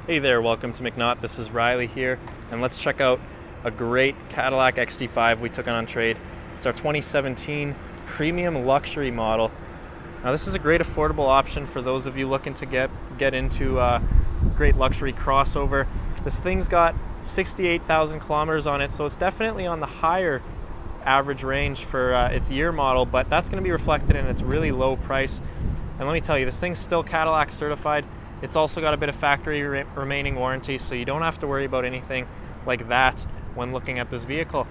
Hey there, welcome to McNaught. This is Riley here, and let's check out a great Cadillac XT5 we took on trade. It's our 2017 premium luxury model. Now this is a great affordable option for those of you looking to get into a great luxury crossover. This thing's got 68,000 kilometers on it, so it's definitely on the higher average range for its year model, but that's going to be reflected in its really low price. And let me tell you, this thing's still Cadillac certified. It's also got a bit of factory remaining warranty, so you don't have to worry about anything like that when looking at this vehicle.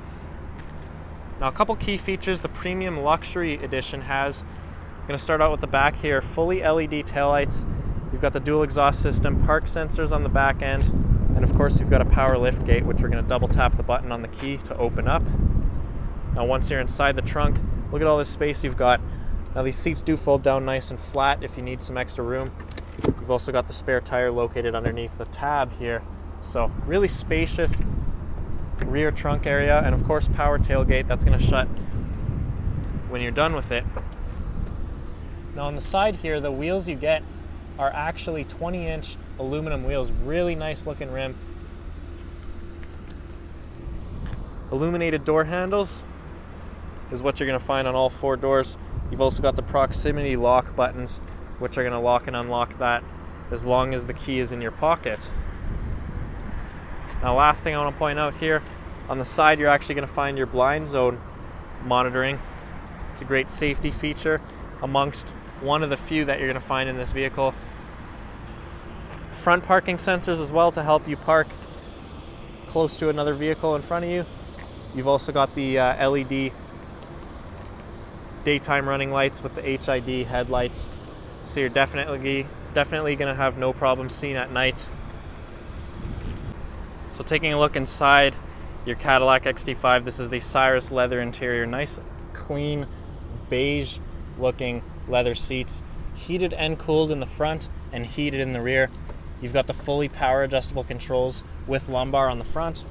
Now, a couple key features the premium luxury edition has. I'm going to start out with the back here. Fully LED taillights. You've got the dual exhaust system, park sensors on the back end, and of course you've got a power lift gate, which we're going to double tap the button on the key to open up. Now once you're inside the trunk, look at all this space you've got. Now these seats do fold down nice and flat if you need some extra room. You've also got the spare tire located underneath the tab here. So really spacious rear trunk area, and of course power tailgate. That's going to shut when you're done with it. Now on the side here, the wheels you get are actually 20-inch aluminum wheels. Really nice looking rim. Illuminated door handles is what you're going to find on all four doors. You've also got the proximity lock buttons, which are going to lock and unlock that as long as the key is in your pocket. Now, last thing I want to point out here, on the side you're actually going to find your blind zone monitoring. It's a great safety feature amongst one of the few that you're going to find in this vehicle. Front parking sensors as well to help you park close to another vehicle in front of you. You've also got the LED daytime running lights with the HID headlights, so you're definitely going to have no problem seeing at night. So taking a look inside your Cadillac XT5, this is the Cyrus leather interior. Nice, clean, beige looking leather seats, heated and cooled in the front and heated in the rear. You've got the fully power adjustable controls with lumbar on the front,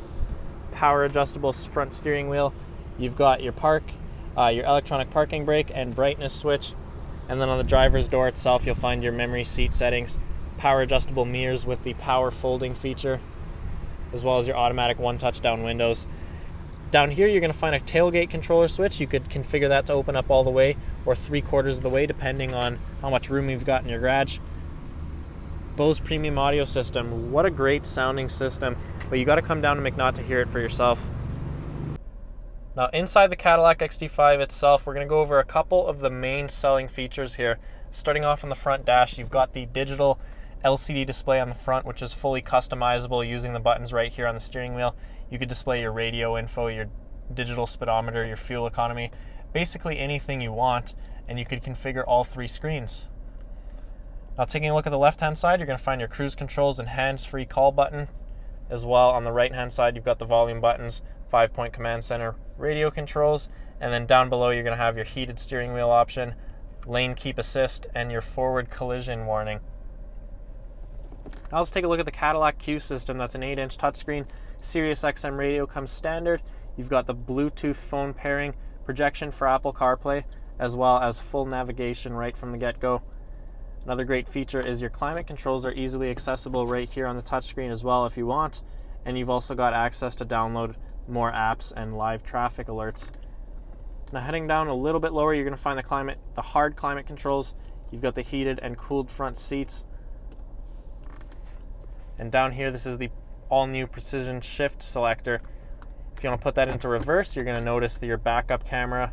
power adjustable front steering wheel. You've got your your electronic parking brake and brightness switch, and then on the driver's door itself you'll find your memory seat settings, power adjustable mirrors with the power folding feature, as well as your automatic one touch down windows. Down here you're going to find a tailgate controller switch. You could configure that to open up all the way or 3/4 of the way depending on how much room you've got in your garage. Bose premium audio system, what a great sounding system, but you got to come down to McNaught to hear it for yourself. Now inside the Cadillac XT5 itself, we're going to go over a couple of the main selling features here. Starting off on the front dash, you've got the digital LCD display on the front, which is fully customizable using the buttons right here on the steering wheel. You could display your radio info, your digital speedometer, your fuel economy, basically anything you want, and you could configure all three screens. Now taking a look at the left-hand side, you're going to find your cruise controls and hands-free call button. As well, on the right-hand side, you've got the volume buttons, 5-point command center radio controls, and then down below you're going to have your heated steering wheel option, lane keep assist, and your forward collision warning. Now let's take a look at the Cadillac Q system. That's an 8-inch touchscreen. Sirius XM radio comes standard. You've got the Bluetooth phone pairing, projection for Apple CarPlay, as well as full navigation right from the get-go. Another great feature is your climate controls are easily accessible right here on the touchscreen as well if you want, and you've also got access to download more apps and live traffic alerts. Now heading down a little bit lower, you're going to find the hard climate controls. You've got the heated and cooled front seats. And down here, this is the all-new precision shift selector. If you want to put that into reverse, you're going to notice your backup camera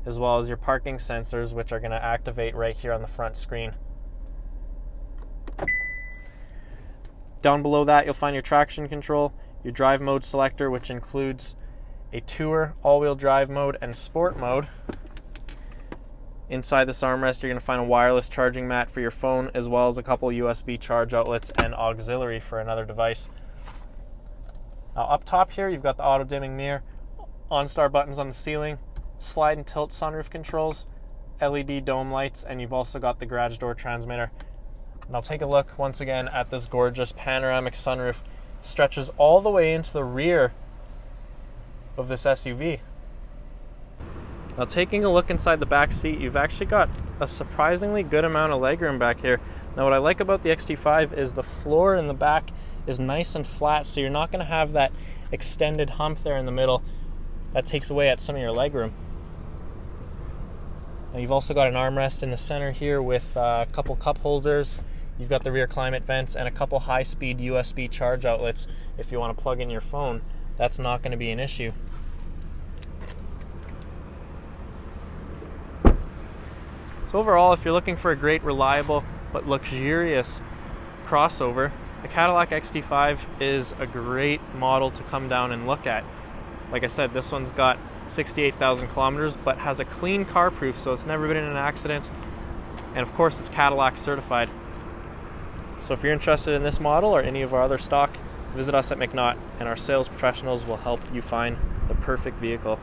as well as your parking sensors, which are going to activate right here on the front screen. Down below that, you'll find your traction control, your drive mode selector, which includes a tour, all-wheel drive mode, and sport mode. Inside this armrest, you're going to find a wireless charging mat for your phone, as well as a couple USB charge outlets and auxiliary for another device. Now up top here, you've got the auto-dimming mirror, OnStar buttons on the ceiling, slide and tilt sunroof controls, LED dome lights, and you've also got the garage door transmitter. Now take a look once again at this gorgeous panoramic sunroof. Stretches all the way into the rear of this SUV. Now taking a look inside the back seat, you've actually got a surprisingly good amount of legroom back here. Now what I like about the XT5 is the floor in the back is nice and flat, so you're not going to have that extended hump there in the middle that takes away at some of your legroom. Now you've also got an armrest in the center here with a couple cup holders. You've got the rear climate vents and a couple high-speed USB charge outlets if you want to plug in your phone. That's not going to be an issue. So overall, if you're looking for a great, reliable, but luxurious crossover, the Cadillac XT5 is a great model to come down and look at. Like I said, this one's got 68,000 kilometers, but has a clean car proof, so it's never been in an accident. And of course, it's Cadillac certified. So if you're interested in this model or any of our other stock, visit us at McNaught, and our sales professionals will help you find the perfect vehicle.